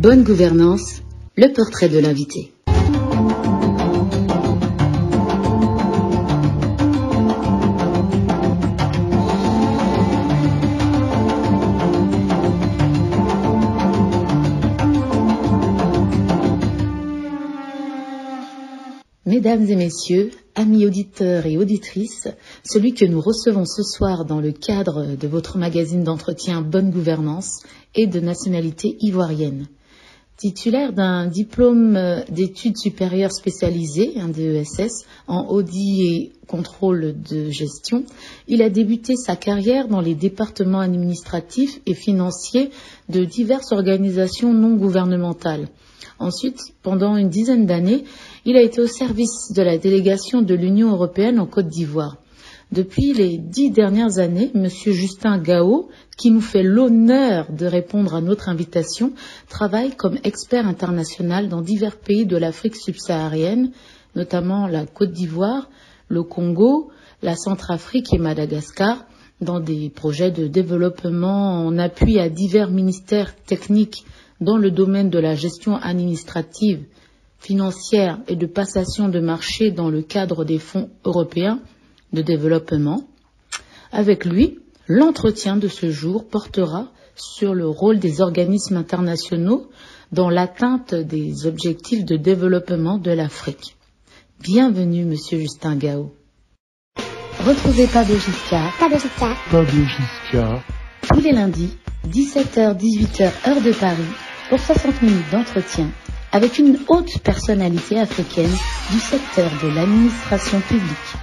Bonne gouvernance, le portrait de l'invité. Mesdames et messieurs, amis auditeurs et auditrices, celui que nous recevons ce soir dans le cadre de votre magazine d'entretien Bonne Gouvernance est de nationalité ivoirienne. Titulaire d'un diplôme d'études supérieures spécialisées, un DESS, en audit et contrôle de gestion, il a débuté sa carrière dans les départements administratifs et financiers de diverses organisations non gouvernementales. Ensuite, pendant une dizaine d'années, il a été au service de la délégation de l'Union européenne en Côte d'Ivoire. Depuis les 10 dernières années, M. Justin Gao, qui nous fait l'honneur de répondre à notre invitation, travaille comme expert international dans divers pays de l'Afrique subsaharienne, notamment la Côte d'Ivoire, le Congo, la Centrafrique et Madagascar, dans des projets de développement en appui à divers ministères techniques dans le domaine de la gestion administrative, financière et de passation de marché dans le cadre des fonds européens de développement. Avec lui, l'entretien de ce jour portera sur le rôle des organismes internationaux dans l'atteinte des objectifs de développement de l'Afrique. Bienvenue, Monsieur Justin Gao. Retrouvez Pablo Giscard tous les lundis, 17h-18h heure de Paris, pour 60 minutes d'entretien avec une haute personnalité africaine du secteur de l'administration publique.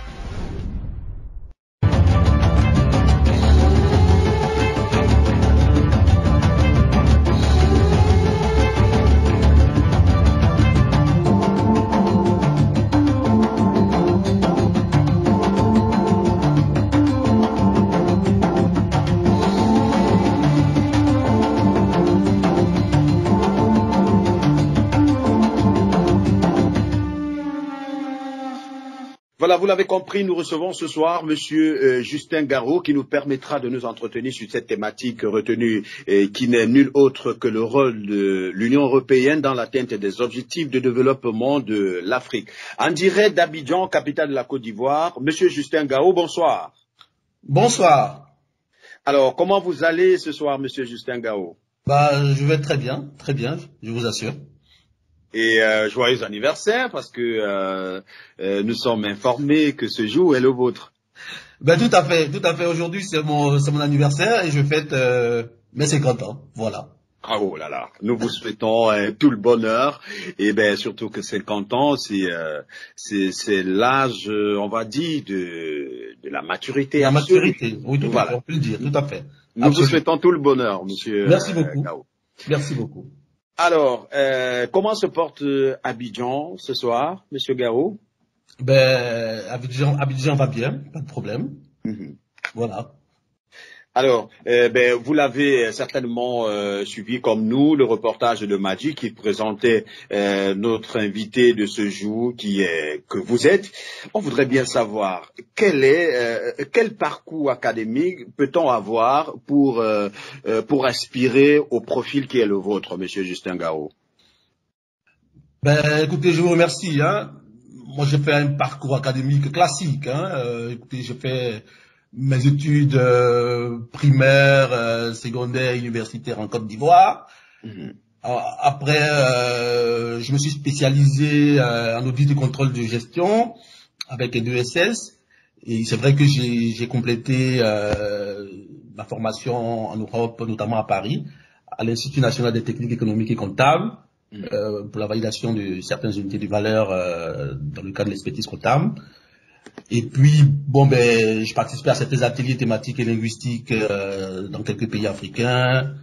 Voilà, vous l'avez compris, nous recevons ce soir Monsieur Justin Gao qui nous permettra de nous entretenir sur cette thématique retenue qui n'est nulle autre que le rôle de l'Union européenne dans l'atteinte des objectifs de développement de l'Afrique. En direct d'Abidjan, capitale de la Côte d'Ivoire, Monsieur Justin Gao, bonsoir. Bonsoir. Alors, comment vous allez ce soir, Monsieur Justin Gao? Je vais très bien, je vous assure. Et joyeux anniversaire parce que nous sommes informés que ce jour est le vôtre. Tout à fait. Aujourd'hui c'est mon anniversaire et je fête mes 50 ans. Voilà. Ah oh là là, nous vous souhaitons tout le bonheur et surtout que 50 ans c'est l'âge on va dire de la maturité. La maturité, oui tout à fait, on peut le dire, tout à fait. Nous vous souhaitons tout le bonheur, monsieur. Merci beaucoup. Gao. Merci beaucoup. Alors, comment se porte Abidjan ce soir, Monsieur Gao? Abidjan va bien, pas de problème. Voilà. Alors, vous l'avez certainement suivi comme nous, le reportage de Madi qui présentait notre invité de ce jour, que vous êtes. On voudrait bien savoir quel parcours académique peut-on avoir pour aspirer au profil qui est le vôtre, Monsieur Justin Gao? Écoutez, je vous remercie. Moi, j'ai fait un parcours académique classique. Écoutez, j'ai fait mes études primaires, secondaires, universitaires en Côte d'Ivoire. Après, je me suis spécialisé en audit et contrôle de gestion avec un DESS. Et c'est vrai que j'ai complété ma formation en Europe, notamment à Paris, à l'Institut national des techniques économiques et comptables, pour la validation de certaines unités de valeur dans le cadre de l'expertise comptable. Et puis, je participais à certains ateliers thématiques et linguistiques dans quelques pays africains,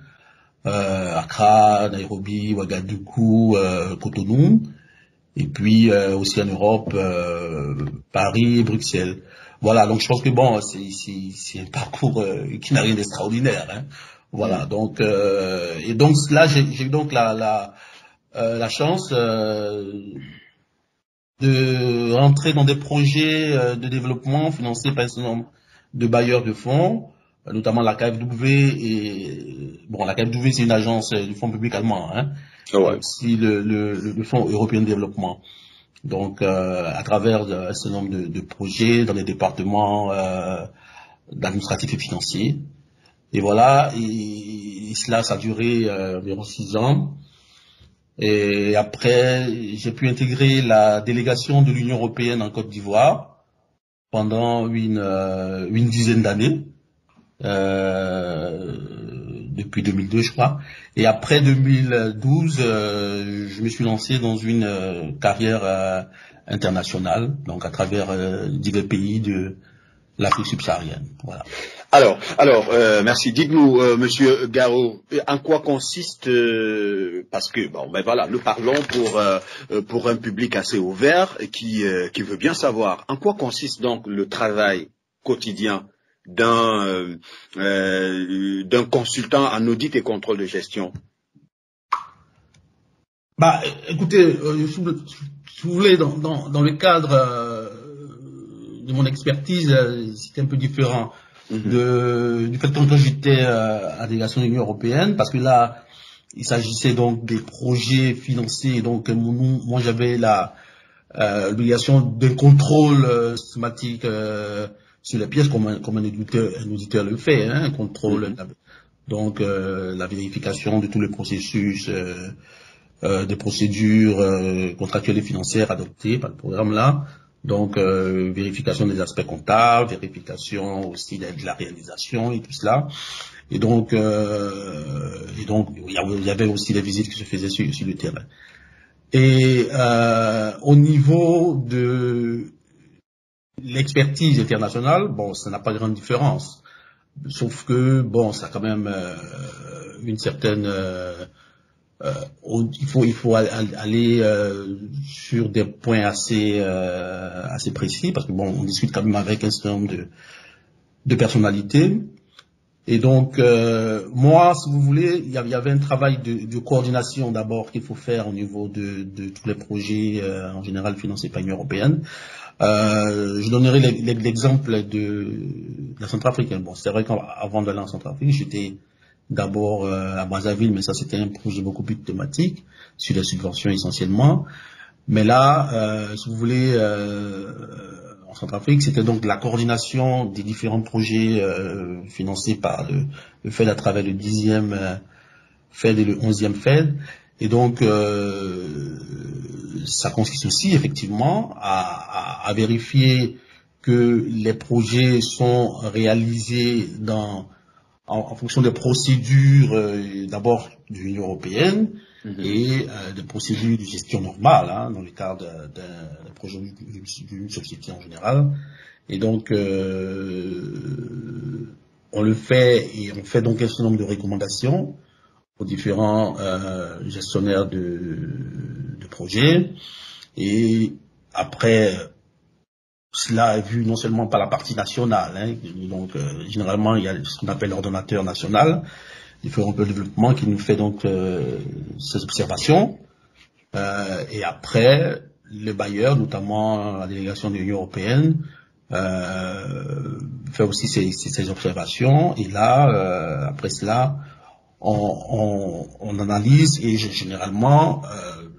Accra, Nairobi, Ouagadougou, Cotonou, et puis aussi en Europe, Paris et Bruxelles. Voilà, donc je pense que c'est un parcours qui n'a rien d'extraordinaire. Voilà, donc là j'ai eu donc la chance de rentrer dans des projets de développement financés par un certain nombre de bailleurs de fonds, notamment la KfW. Et bon, la KfW c'est une agence du fonds public allemand, Ouais. aussi le Fonds européen de développement. Donc, à travers un certain nombre de projets dans les départements administratifs et financiers. Et voilà, et cela, ça a duré environ 6 ans. Et après, j'ai pu intégrer la délégation de l'Union européenne en Côte d'Ivoire pendant une dizaine d'années, depuis 2002, je crois. Et après 2012, je me suis lancé dans une carrière internationale, donc à travers divers pays de l'Afrique subsaharienne. Voilà. Alors, merci. Dites-nous, Monsieur Gao, en quoi consiste, parce que bon, ben voilà, nous parlons pour un public assez ouvert qui veut bien savoir, en quoi consiste donc le travail quotidien d'un consultant en audit et contrôle de gestion? Bah, écoutez, si vous voulez, dans le cadre de mon expertise, c'était un peu différent du fait que quand j'étais à la délégation de l'Union européenne, parce que là, il s'agissait donc des projets financés, donc moi j'avais l'obligation d'un contrôle systématique sur les pièces, comme un auditeur le fait, hein, un contrôle, donc la vérification de tous les processus, des procédures contractuelles et financières adoptées par le programme là. Donc, vérification des aspects comptables, vérification aussi de la réalisation et tout cela. Et donc, il y avait aussi des visites qui se faisaient sur le terrain. Et au niveau de l'expertise internationale, bon, ça n'a pas grande différence. Sauf que, bon, ça a quand même une certaine... il faut aller sur des points assez précis, parce que bon, on discute quand même avec un certain nombre de personnalités. Et donc, moi, si vous voulez, il y avait un travail de coordination d'abord qu'il faut faire au niveau de tous les projets en général financés par l'Union européenne. Je donnerai l'exemple de la Centrafrique. Bon, c'est vrai qu'avant d'aller en Centrafrique, j'étais d'abord à Brazzaville, mais ça c'était un projet beaucoup plus thématique, sur les subventions essentiellement. Mais là, si vous voulez, en Centrafrique, c'était donc la coordination des différents projets financés par le FED à travers le 10e FED et le 11e FED. Et donc, ça consiste aussi effectivement à vérifier que les projets sont réalisés en fonction des procédures d'abord de l'Union européenne et des procédures de gestion normale, hein, dans le cadre d'un projet d'une société en général. Et donc, on le fait et on fait donc un certain nombre de recommandations aux différents gestionnaires de projets. Et après, cela est vu non seulement par la partie nationale, hein, donc généralement il y a ce qu'on appelle l'ordonnateur national, il faut un peu de développement qui nous fait donc ces observations, et après le bailleur, notamment la délégation de l'Union européenne, fait aussi ces observations, et là après cela on analyse, et généralement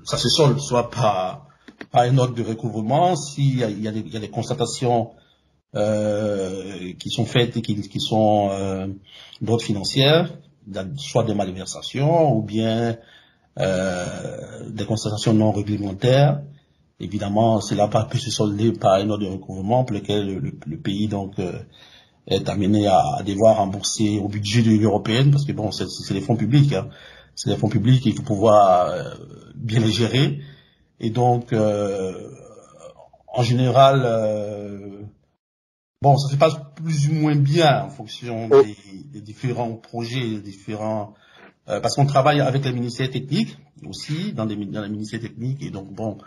ça se solde soit par une note de recouvrement, s'il y a des constatations qui sont faites et qui sont d'ordre financier, soit des malversations ou bien des constatations non réglementaires. Évidemment, cela peut se solder par une note de recouvrement pour lequel le pays donc est amené à devoir rembourser au budget de l'Union européenne, parce que bon, c'est des fonds publics, hein. C'est des fonds publics, il faut pouvoir bien les gérer. Et donc, en général, bon, ça se passe plus ou moins bien en fonction des différents projets, des différents, parce qu'on travaille avec les ministères techniques aussi, dans les ministères techniques, et donc bon,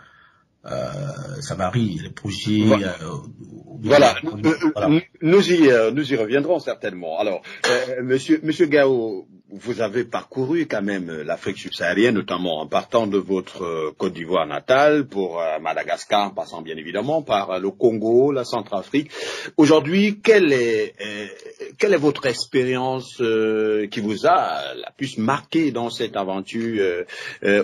ça varie, les projets. Voilà. Nous y reviendrons certainement. Alors, Monsieur Gao, vous avez parcouru quand même l'Afrique subsaharienne, notamment en partant de votre Côte d'Ivoire natale pour Madagascar, en passant bien évidemment par le Congo, la Centrafrique. Aujourd'hui, quelle est votre expérience qui vous a la plus marqué dans cette aventure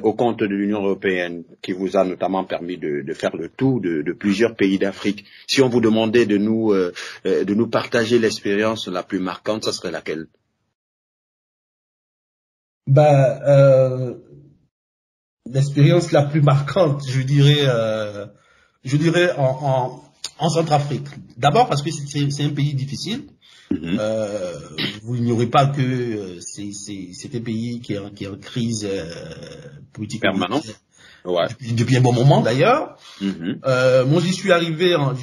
au compte de l'Union européenne, qui vous a notamment permis de faire le tour de plusieurs pays d'Afrique? Si on vous demandait de nous partager l'expérience la plus marquante, ça serait laquelle? L'expérience la plus marquante, je dirais en Centrafrique. D'abord parce que c'est un pays difficile. Vous n'ignorez pas que c'est un pays qui est en crise politique permanente. Ouais. Depuis un bon moment d'ailleurs. Moi j'y suis allé en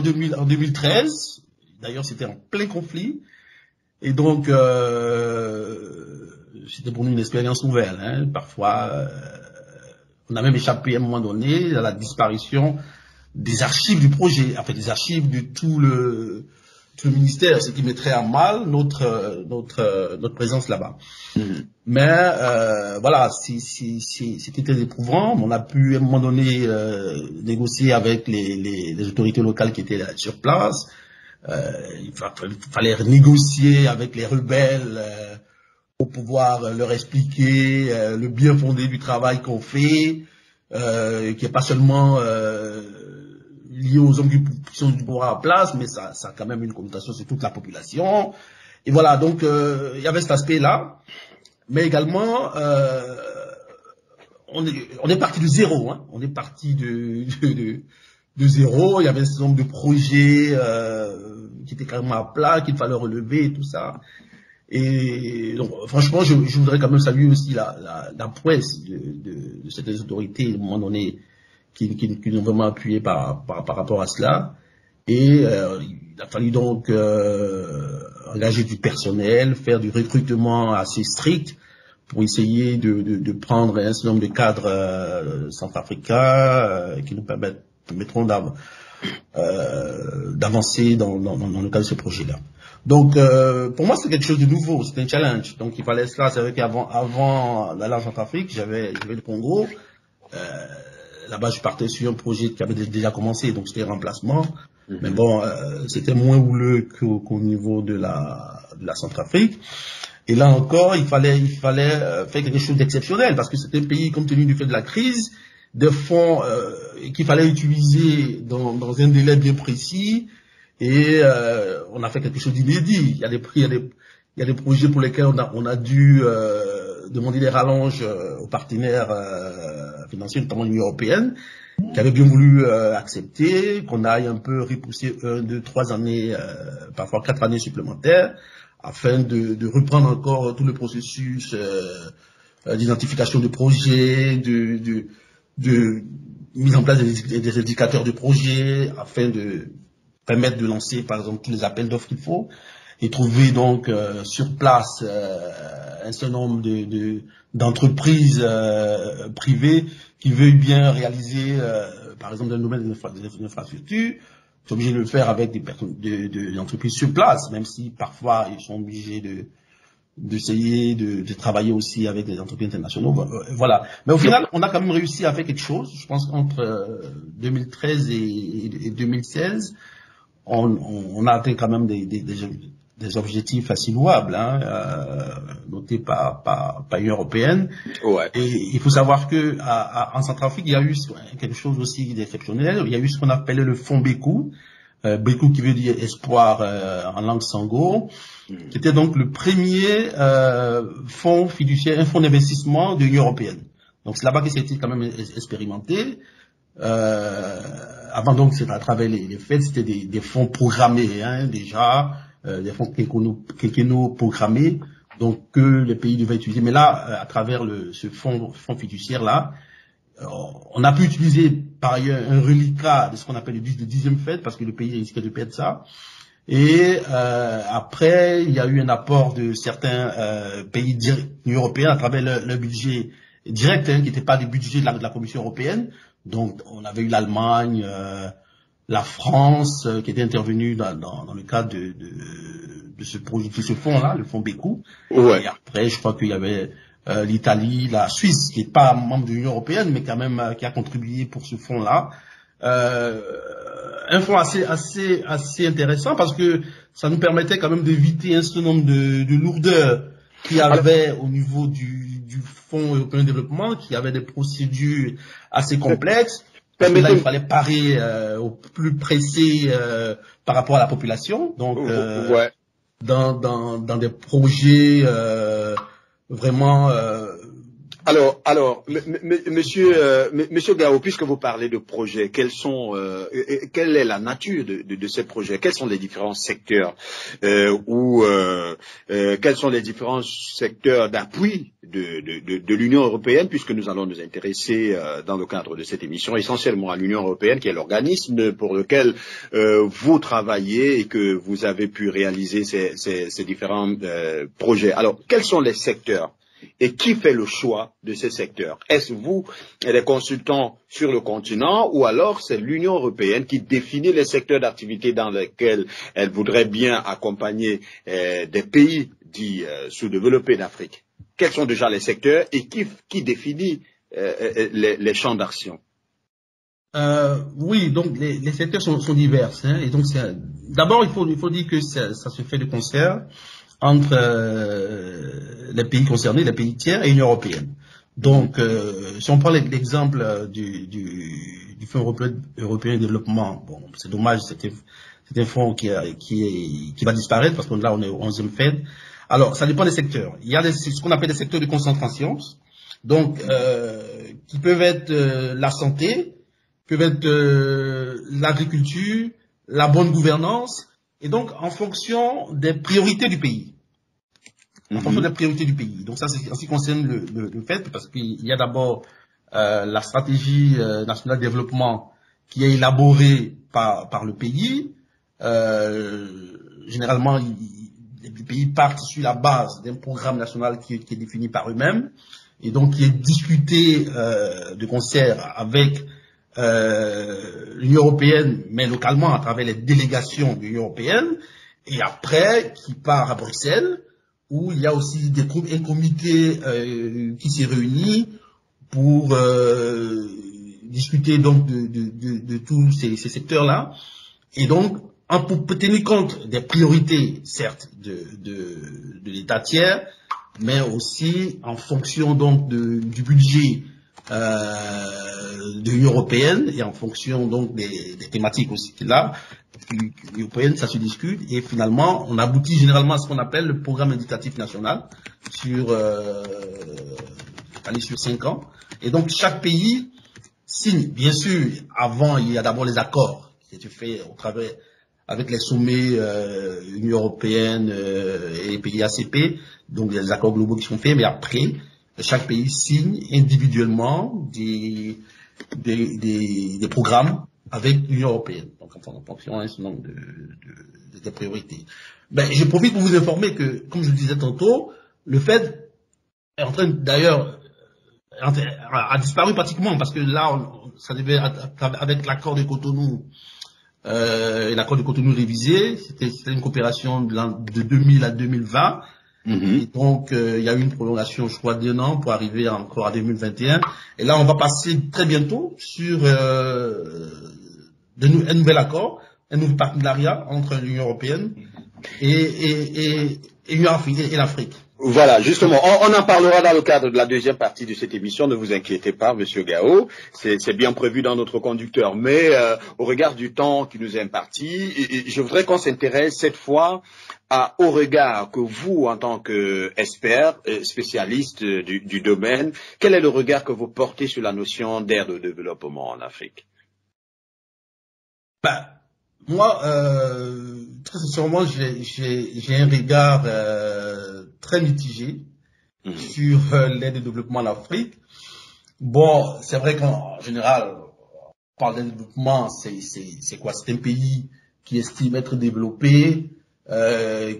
2013. D'ailleurs c'était en plein conflit. Et donc c'était pour nous une expérience nouvelle. Hein. Parfois on a même échappé à un moment donné à la disparition des archives du projet, enfin des archives de tout le ministère, ce qui mettrait à mal notre présence là-bas. Mais voilà, c'était très éprouvant. On a pu à un moment donné négocier avec les autorités locales qui étaient là sur place. Il fallait négocier avec les rebelles pour pouvoir leur expliquer le bien fondé du travail qu'on fait, qui n'est pas seulement lié aux hommes qui sont du pouvoir en place, mais ça a quand même une connotation sur toute la population. Et voilà, donc il y avait cet aspect-là, mais également on est parti de zéro, hein. On est parti de zéro. Il y avait un certain nombre de projets qui étaient carrément à plat, qu'il fallait relever et tout ça. Et donc, franchement, je voudrais quand même saluer aussi la prouesse de certaines autorités, à un moment donné, qui nous ont vraiment appuyé par rapport à cela. Et il a fallu donc engager du personnel, faire du recrutement assez strict pour essayer de prendre un certain nombre de cadres centrafricains qui nous permettront d'avancer dans le cadre de ce projet-là. Donc, pour moi, c'est quelque chose de nouveau, c'est un challenge. Donc, il fallait cela. C'est vrai qu'avant d'aller en Centrafrique, j'avais le Congo. Là-bas, je partais sur un projet qui avait déjà commencé, donc c'était un remplacement. Mais bon, c'était moins houleux qu'au niveau de la Centrafrique. Et là encore, il fallait faire quelque chose d'exceptionnel, parce que c'était un pays, compte tenu du fait de la crise, des fonds qu'il fallait utiliser dans un délai bien précis. Et on a fait quelque chose d'inédit. Il y a des projets pour lesquels on a dû demander des rallonges aux partenaires financiers, notamment l'Union européenne, qui avaient bien voulu accepter qu'on aille un peu repousser 1, 2, 3 années, parfois 4 années supplémentaires, afin de reprendre encore tout le processus d'identification de projets, de mise en place des indicateurs de projets, afin de permettre de lancer, par exemple, tous les appels d'offres qu'il faut, et trouver donc sur place un certain nombre d'entreprises privées qui veuillent bien réaliser, par exemple, dans le domaine des infrastructures. Ils sont obligés de le faire avec des entreprises sur place, même si parfois ils sont obligés d'essayer de travailler aussi avec des entreprises internationales. Voilà. Mais au final, on a quand même réussi à faire quelque chose. Je pense qu'entre 2013 et 2016, on a atteint quand même des objectifs assez louables, hein, notés par l'Union européenne. Ouais. Et il faut savoir que en Centrafrique, il y a eu quelque chose aussi d'exceptionnel. Il y a eu ce qu'on appelait le fonds Békou. Békou qui veut dire espoir en langue sango, qui était donc le premier fonds fiduciaire, un fonds d'investissement de l'Union européenne. Donc c'est là-bas que c'était quand même expérimenté. Avant donc, c'est à travers les fêtes, c'était des fonds programmés, hein, déjà, des fonds quinquennaux programmés, donc que les pays devaient utiliser. Mais là, à travers ce fonds fiduciaire là, on a pu utiliser par ailleurs un reliquat de ce qu'on appelle le 10e fête, parce que le pays risquait de perdre ça. Et après, il y a eu un apport de certains pays européens à travers leur budget direct, hein, qui n'était pas du budget de la Commission européenne. Donc, on avait eu l'Allemagne, la France, qui était intervenue dans le cadre ce projet, de ce fonds-là, le fonds Bécou. Ouais. Et après, je crois qu'il y avait l'Italie, la Suisse, qui n'est pas membre de l'Union européenne, mais quand même qui a contribué pour ce fonds-là. Un fonds assez intéressant parce que ça nous permettait quand même d'éviter un certain nombre de lourdeurs qu'il y avait au niveau du Fonds européen de développement, qui avait des procédures assez complexes. Parce que là, il fallait parer au plus pressé par rapport à la population. Donc, ouais. dans des projets vraiment... Alors, monsieur Gao, puisque vous parlez de projets, quelle est la nature de ces projets? Quels sont les différents secteurs quels sont les différents secteurs d'appui de l'Union européenne, puisque nous allons nous intéresser dans le cadre de cette émission essentiellement à l'Union européenne, qui est l'organisme pour lequel vous travaillez et que vous avez pu réaliser ces différents projets. Alors, quels sont les secteurs? Et qui fait le choix de ces secteurs? Est-ce vous, les consultants sur le continent, ou alors c'est l'Union européenne qui définit les secteurs d'activité dans lesquels elle voudrait bien accompagner des pays dits sous-développés d'Afrique? Quels sont déjà les secteurs et qui définit les champs d'action? Oui, donc les secteurs sont divers. Hein, et donc d'abord, il faut dire que ça se fait de concert entre les pays concernés, les pays tiers et l'Union européenne. Donc, si on prend l'exemple du Fonds européen de développement, bon, c'est dommage, c'est un fonds qui va disparaître parce que là, on est au 11e FED. Alors, ça dépend des secteurs. Il y a ce qu'on appelle des secteurs de concentration, donc qui peuvent être la santé, peuvent être l'agriculture, la bonne gouvernance. Et donc, en fonction des priorités du pays. En fonction des priorités du pays. Donc ça, c'est en ce qui concerne le fait, parce qu'il y a d'abord la stratégie nationale de développement qui est élaborée par le pays. Généralement, les pays partent sur la base d'un programme national qui est défini par eux-mêmes, et donc qui est discuté de concert avec l'Union européenne, mais localement à travers les délégations de l'Union européenne, et après qui part à Bruxelles, où il y a aussi un comité qui s'est réuni pour discuter donc de tous ces secteurs-là, et donc pour tenir compte des priorités, certes, de l'État tiers, mais aussi en fonction donc du budget de l'Union européenne et en fonction donc des thématiques aussi là, l'Union européenne, ça se discute et finalement on aboutit généralement à ce qu'on appelle le programme indicatif national sur 5 ans. Et donc chaque pays signe, bien sûr, avant il y a d'abord les accords qui se fait au travers avec les sommets Union européenne et les pays ACP, donc les accords globaux qui sont faits, mais après chaque pays signe individuellement des programmes avec l'Union européenne, donc en fonction d'un certain nombre de priorités. Ben, je profite pour vous informer que, comme je le disais tantôt, le FED est en train, d'ailleurs, a disparu pratiquement, parce que là, ça devait, avec l'accord de Cotonou, l'accord de Cotonou révisé, c'était une coopération de 2000 à 2020. Et donc, il y a eu une prolongation, je crois, d'1 an pour arriver encore à 2021. Et là, on va passer très bientôt sur un nouvel accord, un nouveau partenariat entre l'Union européenne et l'Afrique. Voilà, justement, on en parlera dans le cadre de la deuxième partie de cette émission, ne vous inquiétez pas, Monsieur Gao, c'est bien prévu dans notre conducteur, mais au regard du temps qui nous est imparti, je voudrais qu'on s'intéresse cette fois au regard que vous, en tant qu'expert, spécialiste du domaine, quel est le regard que vous portez sur la notion d'aide au développement en Afrique? Moi, très sincèrement, j'ai un regard très mitigé sur l'aide au développement en Afrique. Bon, c'est vrai qu'en général, on parle d'aide au développement, c'est quoi? C'est un pays qui estime être développé,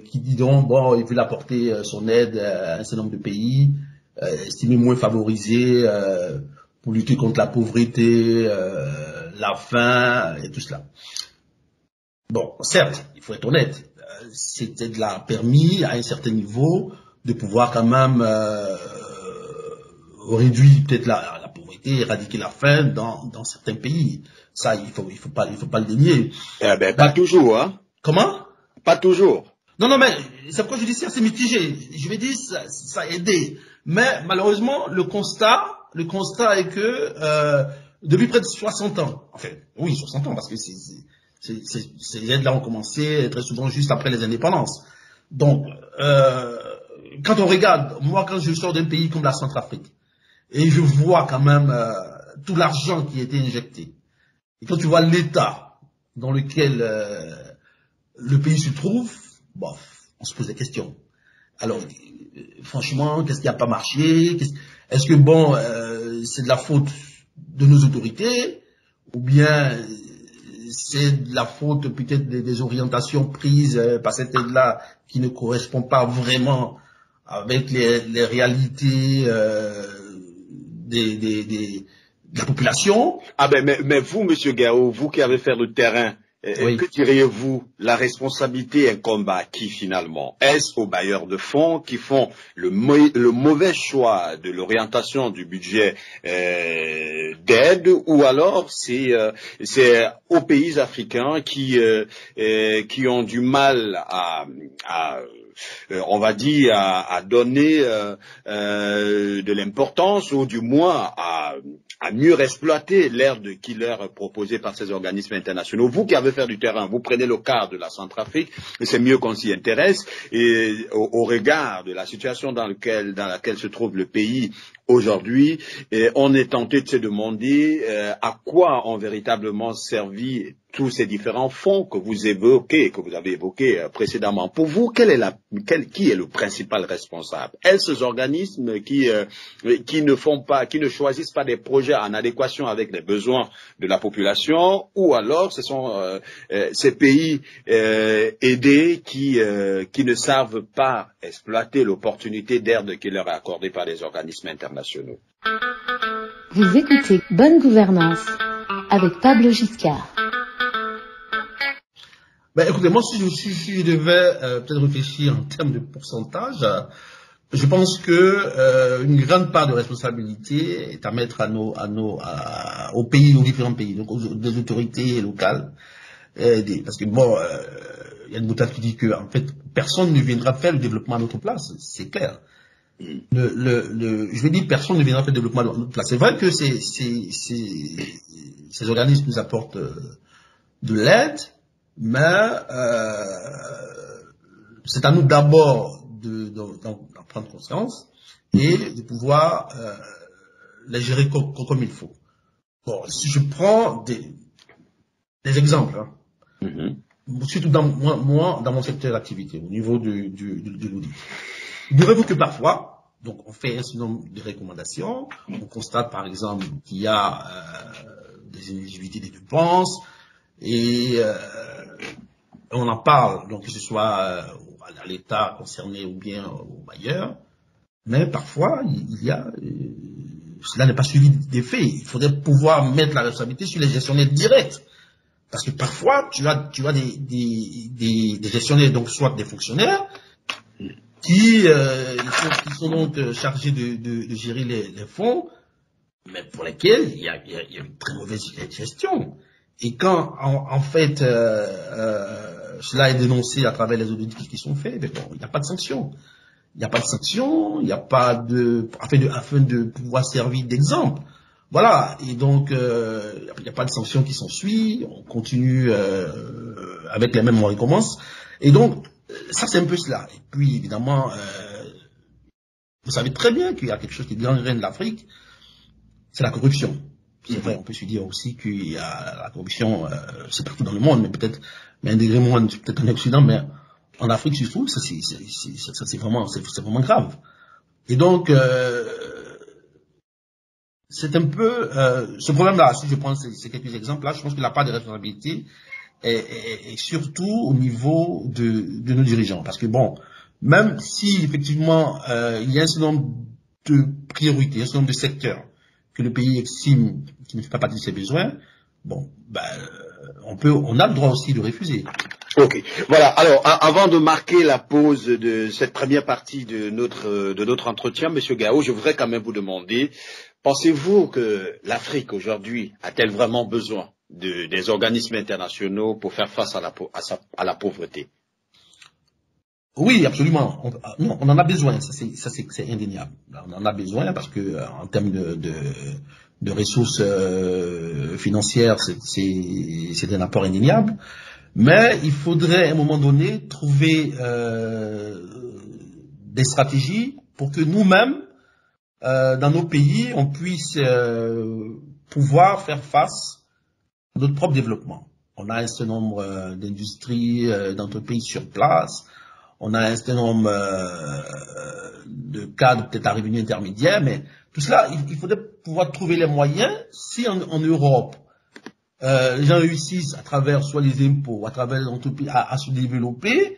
qui dit donc, bon, il veut apporter son aide à un certain nombre de pays, estimés moins favorisés, pour lutter contre la pauvreté, la faim et tout cela. Bon, certes, il faut être honnête, c'était de la permis à un certain niveau de pouvoir quand même réduire peut-être la pauvreté, éradiquer la faim dans certains pays. Ça, il faut pas le dénier. Pas toujours, hein. Comment? Pas toujours. Non, mais c'est pourquoi je dis c'est assez mitigé. Je vais dire ça a aidé. Mais malheureusement, le constat est que depuis près de 60 ans, enfin, oui, 60 ans, parce que ces aides-là ont commencé très souvent juste après les indépendances. Donc, quand on regarde, moi, quand je sors d'un pays comme la Centrafrique, et je vois quand même tout l'argent qui a été injecté, et quand tu vois l'état dans lequel le pays se trouve, bon, on se pose des questions. Alors, franchement, qu'est-ce qui n'a pas marché? Est-ce que, bon, c'est de la faute de nos autorités, ou bien c'est de la faute peut-être des orientations prises par cette aide-là qui ne correspond pas vraiment avec les réalités de la population? Ah mais vous, Monsieur Gao, vous qui avez fait le terrain, Oui. que diriez-vous? La responsabilité incombe à qui finalement? Est-ce aux bailleurs de fonds qui font le mauvais choix de l'orientation du budget d'aide, ou alors c'est aux pays africains qui ont du mal on va dire à donner de l'importance, ou du moins à mieux exploiter l'aide qui leur est proposée par ces organismes internationaux. Vous qui avez fait du terrain, vous prenez le cas de la Centrafrique, et c'est mieux qu'on s'y intéresse, et au regard de la situation dans laquelle se trouve le pays aujourd'hui, on est tenté de se demander à quoi ont véritablement servi tous ces différents fonds que vous avez évoqués précédemment. Pour vous, qui est le principal responsable? Est-ce ces organismes qui ne choisissent pas des projets en adéquation avec les besoins de la population, ou alors ce sont ces pays aidés qui ne savent pas exploiter l'opportunité d'aide qui leur est accordée par les organismes internationaux? Vous écoutez Bonne Gouvernance avec Pablo Giscard. Écoutez, moi, si je devais peut-être réfléchir en termes de pourcentage, je pense que une grande part de responsabilité est à mettre aux pays, aux différents pays, donc des autorités locales, parce que bon, il y a une boutade qui dit que en fait personne ne viendra faire le développement à notre place, c'est clair. Je veux dire, personne ne viendra faire le développement à notre place. C'est vrai que ces organismes nous apportent de l'aide, mais c'est à nous d'abord d'en prendre conscience et de pouvoir les gérer comme il faut. Bon, si je prends des exemples, hein, surtout dans mon secteur d'activité, au niveau de l'audit. Direz-vous que parfois, donc on fait un certain nombre de recommandations, on constate par exemple qu'il y a des inéligibilités des dépenses, et on en parle, donc que ce soit à l'État concerné ou bien au bailleur, mais parfois cela n'est pas suivi des faits. Il faudrait pouvoir mettre la responsabilité sur les gestionnaires directs, parce que parfois tu as des gestionnaires, donc soit des fonctionnaires qui sont donc chargés de gérer les fonds, mais pour lesquels il y a une très mauvaise gestion. Et quand, en fait, cela est dénoncé à travers les audits qui sont faits, mais bon, il n'y a pas de sanction. Il n'y a pas de sanction, il n'y a pas afin de pouvoir servir d'exemple. Voilà. Et donc, il n'y a pas de sanctions qui s'ensuivent. On continue avec les mêmes, on recommence. Et donc, ça, c'est un peu cela. Et puis, évidemment, vous savez très bien qu'il y a quelque chose qui gangrène l'Afrique, c'est la corruption. C'est vrai, on peut se dire aussi qu'il y a la corruption, c'est partout dans le monde, mais peut-être, mais un degré moins, peut-être en Occident, mais en Afrique surtout, ça c'est vraiment grave. Et donc, c'est un peu, ce problème-là, si je prends ces quelques exemples-là, je pense que la part de responsabilité est surtout au niveau de nos dirigeants. Parce que bon, même si effectivement, il y a un certain nombre de priorités, un certain nombre de secteurs que le pays estime qui ne fait pas partie de ses besoins, bon, on a le droit aussi de refuser. Ok. Voilà. Alors, avant de marquer la pause de cette première partie de notre entretien, Monsieur Gao, je voudrais quand même vous demander, pensez-vous que l'Afrique aujourd'hui a-t-elle vraiment besoin des organismes internationaux pour faire face à la pauvreté? Oui, absolument. On en a besoin. Ça c'est indéniable. On en a besoin parce que en termes de ressources financières, c'est un apport indéniable. Mais il faudrait à un moment donné trouver des stratégies pour que nous-mêmes, dans nos pays, on puisse pouvoir faire face à notre propre développement. On a un certain nombre d'industries, d'entreprises sur place. On a un certain nombre de cadres peut-être à revenus intermédiaires, mais tout cela, il faudrait pouvoir trouver les moyens. Si en Europe, les gens réussissent à travers soit les impôts, à travers les entreprises à se développer,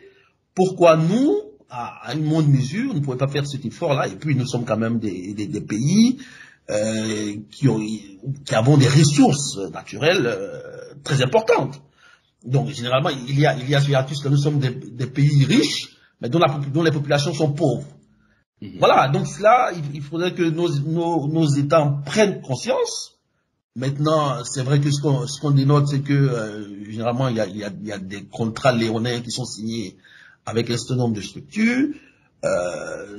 pourquoi nous, à une moindre mesure, on ne pourrait pas faire cet effort-là? Et puis nous sommes quand même des pays qui avons des ressources naturelles très importantes. Donc généralement, il y a ce hiatus que nous sommes des pays riches, mais dont les populations sont pauvres. Voilà, donc cela, il faudrait que nos États en prennent conscience. Maintenant, c'est vrai que ce qu'on dénote, c'est que généralement, il y a des contrats léonins qui sont signés avec un certain nombre de structures,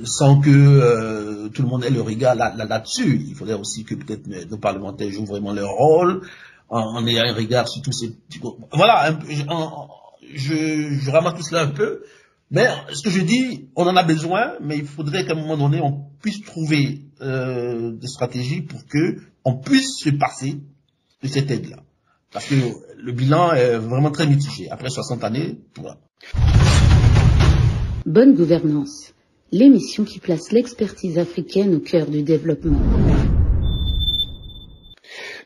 sans que tout le monde ait le regard là-dessus. Il faudrait aussi que peut-être nos parlementaires jouent vraiment leur rôle, en ayant un regard sur tous ces... Voilà, je ramasse tout cela un peu. Mais ce que je dis, on en a besoin, mais il faudrait qu'à un moment donné, on puisse trouver des stratégies pour que on puisse se passer de cette aide-là. Parce que le bilan est vraiment très mitigé. Après 60 années, voilà. Bonne gouvernance, l'émission qui place l'expertise africaine au cœur du développement.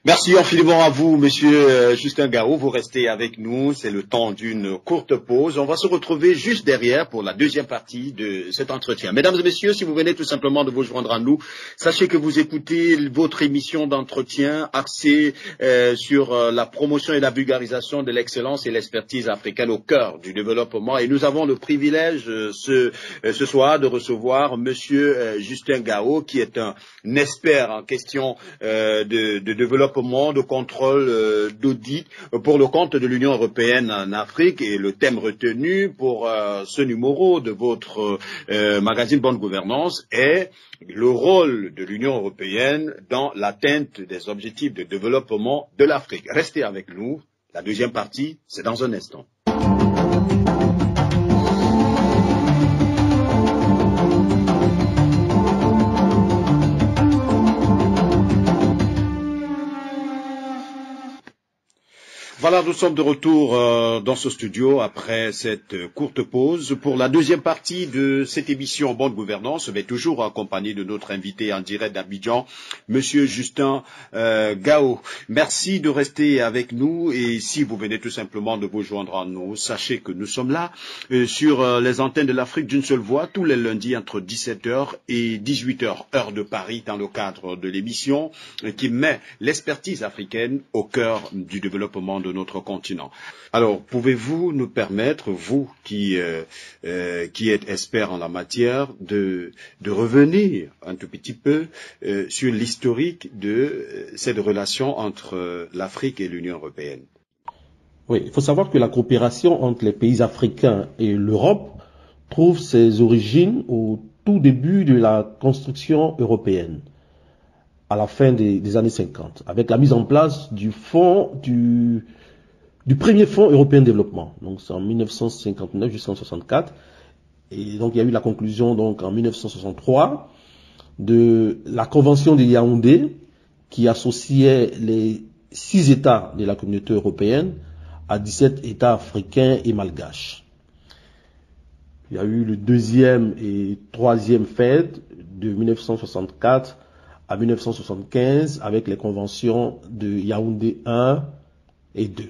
Merci infiniment à vous, Monsieur Justin Gao. Vous restez avec nous. C'est le temps d'une courte pause. On va se retrouver juste derrière pour la deuxième partie de cet entretien. Mesdames et messieurs, si vous venez tout simplement de vous joindre à nous, sachez que vous écoutez votre émission d'entretien axée sur la promotion et la vulgarisation de l'excellence et l'expertise africaine au cœur du développement. Et nous avons le privilège ce soir de recevoir Monsieur Justin Gao, qui est un expert en question de développement, de contrôle, d'audit pour le compte de l'Union européenne en Afrique. Et le thème retenu pour ce numéro de votre magazine Bonne Gouvernance est le rôle de l'Union européenne dans l'atteinte des objectifs de développement de l'Afrique. Restez avec nous. La deuxième partie, c'est dans un instant. Voilà, nous sommes de retour dans ce studio après cette courte pause pour la deuxième partie de cette émission Bonne Gouvernance, mais toujours accompagné de notre invité en direct d'Abidjan, Monsieur Justin Gao. Merci de rester avec nous et si vous venez tout simplement de vous joindre à nous, sachez que nous sommes là sur les antennes de l'Afrique d'une seule voix tous les lundis entre 17h et 18h, heure de Paris, dans le cadre de l'émission qui met l'expertise africaine au cœur du développement de notre continent. Alors, pouvez-vous nous permettre, vous qui êtes expert en la matière, de revenir un tout petit peu sur l'historique de cette relation entre l'Afrique et l'Union européenne? Oui, il faut savoir que la coopération entre les pays africains et l'Europe trouve ses origines au tout début de la construction européenne, à la fin des années 50, avec la mise en place du premier fonds européen de développement. Donc c'est en 1959 jusqu'en 64. Et donc il y a eu la conclusion donc en 1963 de la convention de Yaoundé qui associait les 6 États de la communauté européenne à 17 États africains et malgaches. Il y a eu le deuxième et troisième FED de 1964 à 1975 avec les conventions de Yaoundé 1 et 2.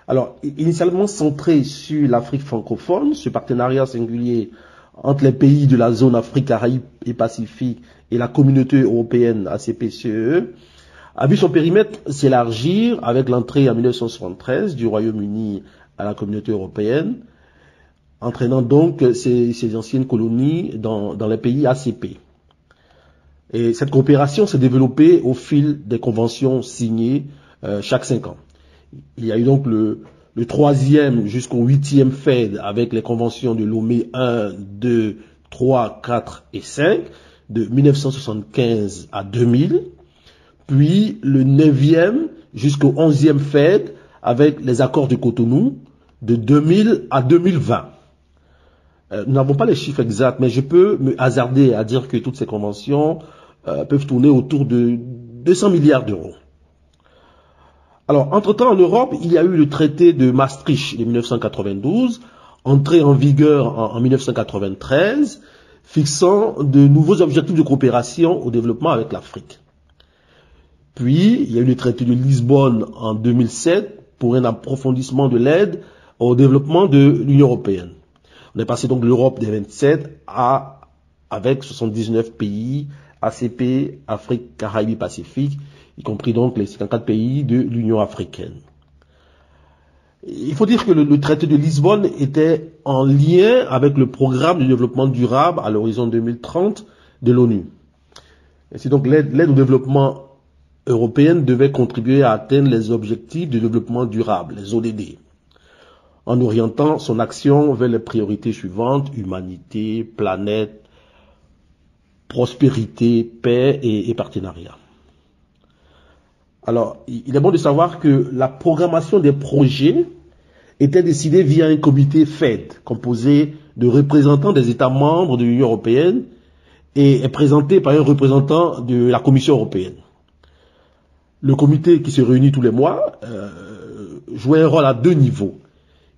Alors, initialement centré sur l'Afrique francophone, ce partenariat singulier entre les pays de la zone Afrique, Caraïbes et Pacifique et la communauté européenne ACP-CEE a vu son périmètre s'élargir avec l'entrée en 1973 du Royaume-Uni à la communauté européenne, entraînant donc ces anciennes colonies dans les pays ACP. Et cette coopération s'est développée au fil des conventions signées chaque 5 ans. Il y a eu donc le 3e jusqu'au 8e Fed avec les conventions de Lomé 1, 2, 3, 4 et 5 de 1975 à 2000, puis le 9e jusqu'au 11e Fed avec les accords de Cotonou de 2000 à 2020. Nous n'avons pas les chiffres exacts, mais je peux me hasarder à dire que toutes ces conventions peuvent tourner autour de 200 milliards d'euros. Alors, entre-temps, en Europe, il y a eu le traité de Maastricht de 1992, entré en vigueur en 1993, fixant de nouveaux objectifs de coopération au développement avec l'Afrique. Puis, il y a eu le traité de Lisbonne en 2007 pour un approfondissement de l'aide au développement de l'Union européenne. On est passé donc de l'Europe des 27 avec 79 pays, ACP, Afrique, Caraïbes, Pacifique, y compris donc les 54 pays de l'Union africaine. Il faut dire que le traité de Lisbonne était en lien avec le programme de développement durable à l'horizon 2030 de l'ONU. C'est donc l'aide au développement européenne devait contribuer à atteindre les objectifs de développement durable, les ODD, en orientant son action vers les priorités suivantes: humanité, planète, prospérité, paix et partenariat. Alors, il est bon de savoir que la programmation des projets était décidée via un comité Fed, composé de représentants des États membres de l'Union européenne et est présenté par un représentant de la Commission européenne. Le comité, qui se réunit tous les mois, jouait un rôle à 2 niveaux.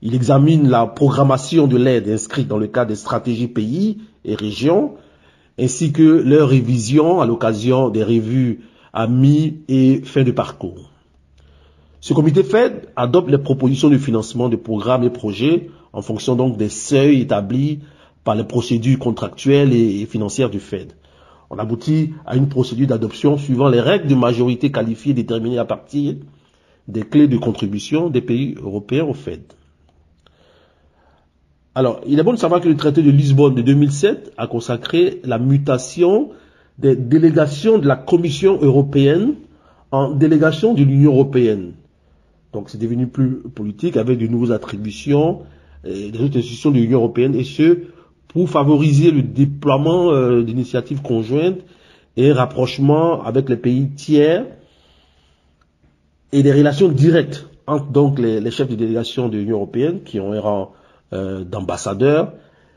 Il examine la programmation de l'aide inscrite dans le cadre des stratégies pays et régions, ainsi que leur révision à l'occasion des revues à mi- et fin de parcours. Ce comité Fed adopte les propositions de financement de programmes et projets en fonction donc des seuils établis par les procédures contractuelles et financières du Fed. On aboutit à une procédure d'adoption suivant les règles de majorité qualifiée déterminées à partir des clés de contribution des pays européens au Fed. Alors, il est bon de savoir que le traité de Lisbonne de 2007 a consacré la mutation des délégations de la Commission européenne en délégations de l'Union européenne. Donc c'est devenu plus politique avec de nouvelles attributions des autres institutions de l'Union européenne, et ce pour favoriser le déploiement d'initiatives conjointes et un rapprochement avec les pays tiers et des relations directes entre donc les chefs de délégation de l'Union européenne qui ont un rang d'ambassadeurs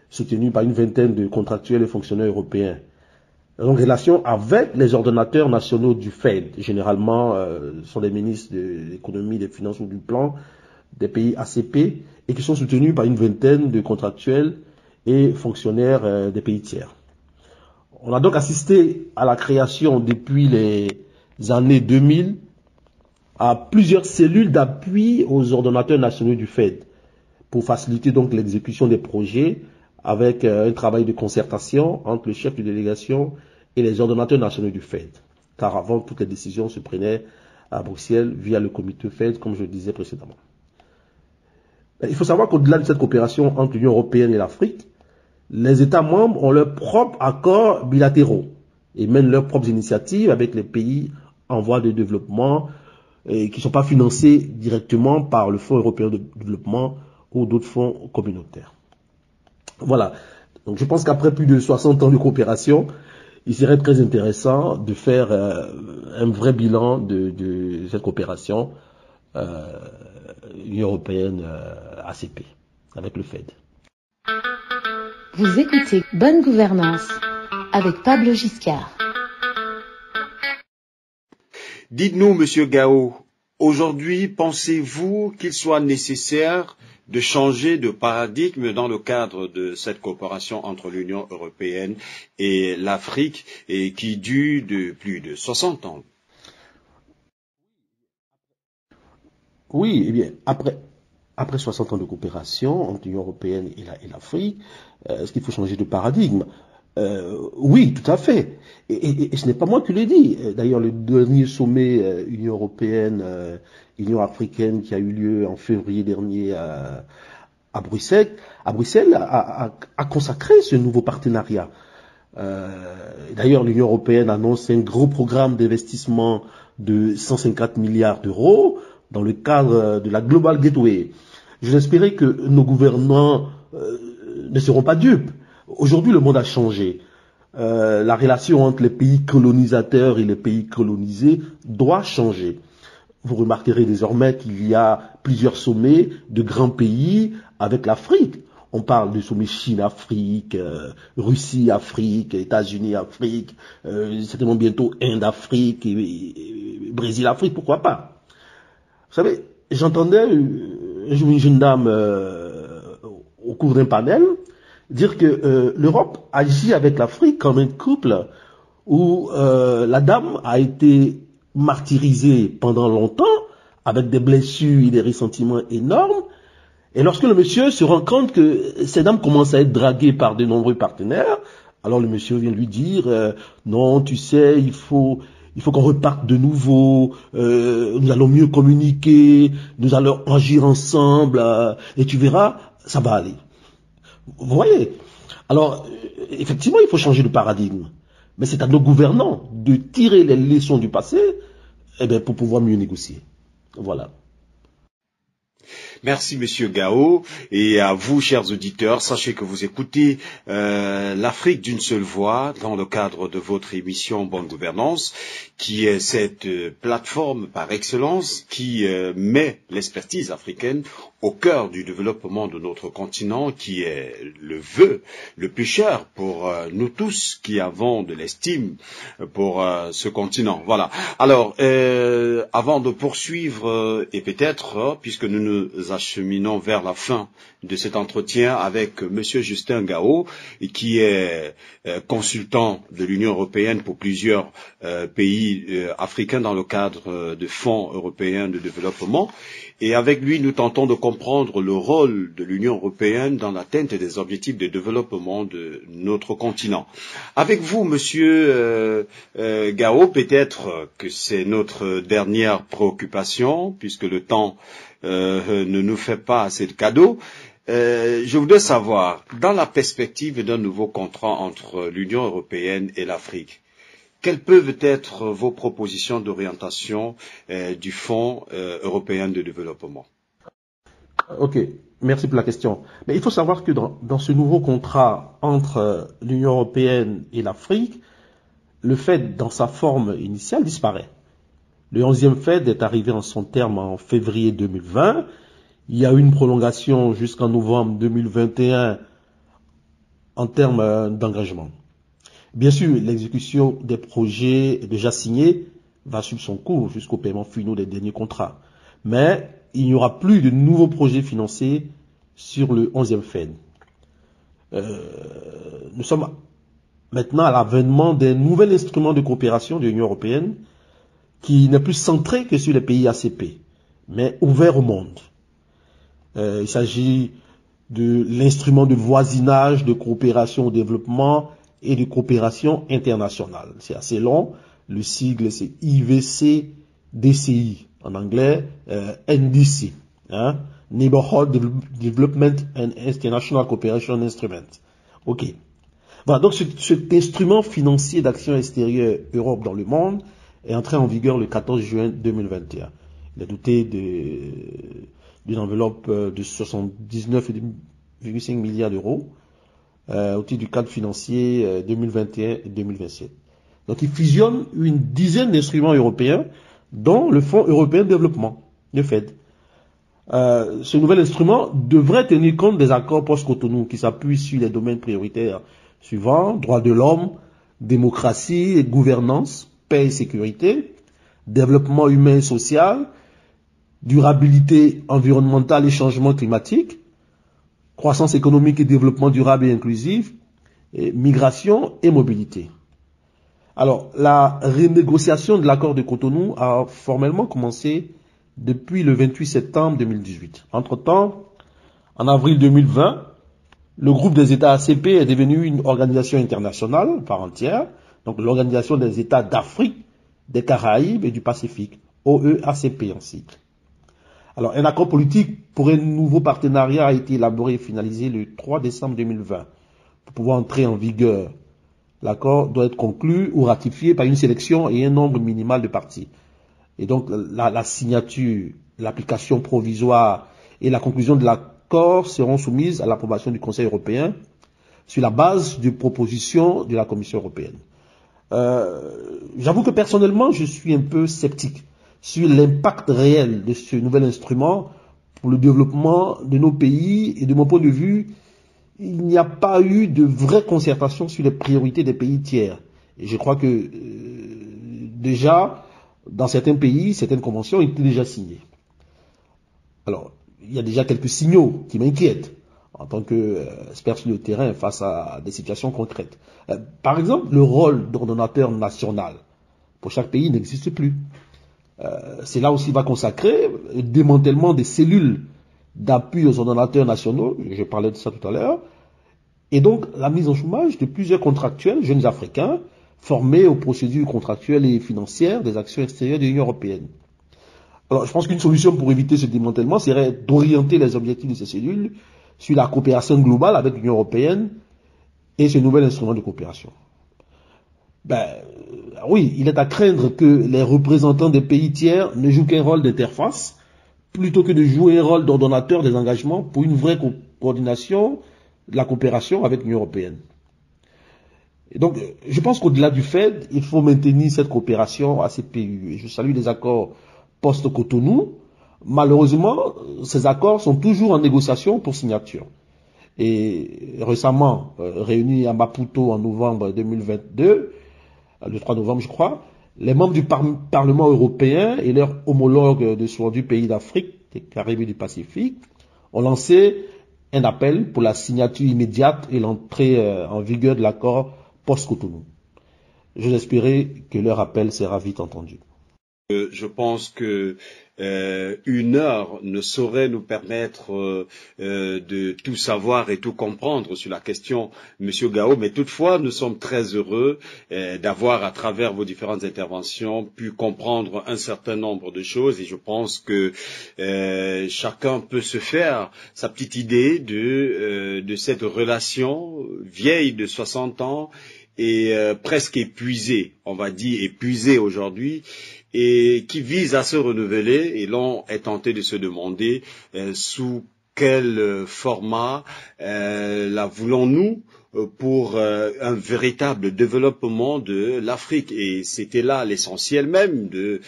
soutenus par une vingtaine de contractuels et fonctionnaires européens. Donc, relation avec les ordonnateurs nationaux du Fed, généralement sont les ministres de l'économie, des finances ou du plan des pays ACP, et qui sont soutenus par une vingtaine de contractuels et fonctionnaires des pays tiers. On a donc assisté à la création depuis les années 2000 à plusieurs cellules d'appui aux ordonnateurs nationaux du Fed pour faciliter donc l'exécution des projets avec un travail de concertation entre le chef de délégation et les ordonnateurs nationaux du Fed. Car avant, toutes les décisions se prenaient à Bruxelles via le comité Fed, comme je le disais précédemment. Il faut savoir qu'au-delà de cette coopération entre l'Union européenne et l'Afrique, les États membres ont leurs propres accords bilatéraux et mènent leurs propres initiatives avec les pays en voie de développement qui ne sont pas financés directement par le Fonds européen de développement ou d'autres fonds communautaires. Voilà. Donc je pense qu'après plus de 60 ans de coopération, il serait très intéressant de faire un vrai bilan de cette coopération Union européenne ACP avec le Fed. Vous écoutez Bonne Gouvernance avec Pablo Giscard. Dites-nous, Monsieur Gao, aujourd'hui, pensez-vous qu'il soit nécessaire de changer de paradigme dans le cadre de cette coopération entre l'Union européenne et l'Afrique et qui dure de plus de 60 ans? Oui, eh bien, après 60 ans de coopération entre l'Union européenne et l'Afrique, est-ce qu'il faut changer de paradigme? Oui, tout à fait. Et ce n'est pas moi qui l'ai dit. D'ailleurs, le dernier sommet Union européenne, Union africaine qui a eu lieu en février dernier à Bruxelles, a consacré ce nouveau partenariat. D'ailleurs, l'Union européenne annonce un gros programme d'investissement de 150 milliards d'euros dans le cadre de la Global Gateway. J'espérais que nos gouvernants ne seront pas dupes. Aujourd'hui, le monde a changé. La relation entre les pays colonisateurs et les pays colonisés doit changer. Vous remarquerez désormais qu'il y a plusieurs sommets de grands pays avec l'Afrique. On parle du sommet Chine-Afrique, Russie-Afrique, États-Unis-Afrique, certainement bientôt Inde-Afrique et Brésil-Afrique, pourquoi pas. Vous savez, j'entendais une jeune dame au cours d'un panel dire que l'Europe agit avec l'Afrique comme un couple où la dame a été martyrisée pendant longtemps avec des blessures et des ressentiments énormes. Et lorsque le monsieur se rend compte que cette dame commence à être draguée par de nombreux partenaires, alors le monsieur vient lui dire non, tu sais, il faut qu'on reparte de nouveau, nous allons mieux communiquer, nous allons agir ensemble, et tu verras, ça va aller. Vous voyez? Alors, effectivement, il faut changer de paradigme. Mais c'est à nos gouvernants de tirer les leçons du passé pour pouvoir mieux négocier. Voilà. Merci Monsieur Gao, et à vous chers auditeurs, sachez que vous écoutez l'Afrique d'une seule voix dans le cadre de votre émission Bonne Gouvernance, qui est cette plateforme par excellence qui met l'expertise africaine au cœur du développement de notre continent, qui est le vœu le plus cher pour nous tous qui avons de l'estime pour ce continent. Voilà. Alors, avant de poursuivre, et peut-être, puisque nous nous acheminons vers la fin de cet entretien avec Monsieur Justin Gao, qui est consultant de l'Union européenne pour plusieurs pays africains dans le cadre de fonds européens de développement. Et avec lui, nous tentons de comprendre le rôle de l'Union européenne dans l'atteinte des objectifs de développement de notre continent. Avec vous, Monsieur Gao, peut-être que c'est notre dernière préoccupation, puisque le temps ne nous fait pas assez de cadeaux. Je voudrais savoir, dans la perspective d'un nouveau contrat entre l'Union européenne et l'Afrique, quelles peuvent être vos propositions d'orientation du Fonds européen de développement? Ok, merci pour la question. Mais il faut savoir que dans ce nouveau contrat entre l'Union européenne et l'Afrique, le FED dans sa forme initiale disparaît. Le 11e FED est arrivé en son terme en février 2020. Il y a eu une prolongation jusqu'en novembre 2021 en termes d'engagement. Bien sûr, l'exécution des projets déjà signés va suivre son cours jusqu'au paiement finaux des derniers contrats. Mais il n'y aura plus de nouveaux projets financés sur le 11e FED. Nous sommes maintenant à l'avènement d'un nouvel instrument de coopération de l'Union européenne qui n'est plus centré que sur les pays ACP, mais ouvert au monde. Il s'agit de l'instrument de voisinage, de coopération au développement et de coopération internationale. C'est assez long. Le sigle, c'est IVC-DCI. En anglais, NDC. Neighborhood Development and International Cooperation Instrument. OK. Voilà, donc cet instrument financier d'action extérieure Europe dans le monde est entré en vigueur le 14 juin 2021. Il est doté d'une enveloppe de 79,5 milliards d'euros au titre du cadre financier 2021 et 2027. Donc il fusionne une dizaine d'instruments européens, dont le Fonds européen de développement, le FED. Ce nouvel instrument devrait tenir compte des accords post-Cotonou qui s'appuient sur les domaines prioritaires suivants: droits de l'homme, démocratie et gouvernance, paix et sécurité, développement humain et social, durabilité environnementale et changement climatique, croissance économique et développement durable et inclusif, et migration et mobilité. Alors, la renégociation de l'accord de Cotonou a formellement commencé depuis le 28 septembre 2018. Entre-temps, en avril 2020, Le groupe des États ACP est devenu une organisation internationale par entière, donc l'Organisation des États d'Afrique, des Caraïbes et du Pacifique, OEACP en cycle. Alors, un accord politique pour un nouveau partenariat a été élaboré et finalisé le 3 décembre 2020. Pour pouvoir entrer en vigueur, l'accord doit être conclu ou ratifié par une sélection et un nombre minimal de parties. Et donc, la signature, l'application provisoire et la conclusion de l'accord seront soumises à l'approbation du Conseil européen sur la base de propositions de la Commission européenne. J'avoue que personnellement, je suis un peu sceptique sur l'impact réel de ce nouvel instrument pour le développement de nos pays. Et de mon point de vue, il n'y a pas eu de vraie concertation sur les priorités des pays tiers. Et je crois que déjà, dans certains pays, certaines conventions étaient déjà signées. Alors, il y a déjà quelques signaux qui m'inquiètent en tant qu'expert sur le terrain face à des situations concrètes. Par exemple, le rôle d'ordonnateur national pour chaque pays n'existe plus. C'est là aussi va consacrer le démantèlement des cellules d'appui aux ordonnateurs nationaux, je parlais de ça tout à l'heure, et donc la mise en chômage de plusieurs contractuels jeunes africains formés aux procédures contractuelles et financières des actions extérieures de l'Union européenne. Alors, je pense qu'une solution pour éviter ce démantèlement serait d'orienter les objectifs de ces cellules sur la coopération globale avec l'Union européenne et ce nouvel instrument de coopération. Oui, il est à craindre que les représentants des pays tiers ne jouent qu'un rôle d'interface plutôt que de jouer un rôle d'ordonnateur des engagements pour une vraie coordination de la coopération avec l'Union européenne. Et donc, je pense qu'au-delà du fait, il faut maintenir cette coopération ACPU. Et je salue les accords post-Cotonou. Malheureusement, ces accords sont toujours en négociation pour signature. Et récemment, réunis à Maputo en novembre 2022, le 3 novembre je crois, les membres du Parlement européen et leurs homologues de soins du pays d'Afrique, des Caraïbes et du Pacifique, ont lancé un appel pour la signature immédiate et l'entrée en vigueur de l'accord post-Cotonou. J'ose espérer que leur appel sera vite entendu. Je pense que une heure ne saurait nous permettre de tout savoir et tout comprendre sur la question, Monsieur Gao, mais toutefois nous sommes très heureux d'avoir, à travers vos différentes interventions, pu comprendre un certain nombre de choses, et je pense que chacun peut se faire sa petite idée de cette relation vieille de 60 ans et presque épuisée, on va dire épuisée aujourd'hui, et qui vise à se renouveler, et l'on est tenté de se demander sous quel format la voulons-nous pour un véritable développement de l'Afrique. Et c'était là l'essentiel même de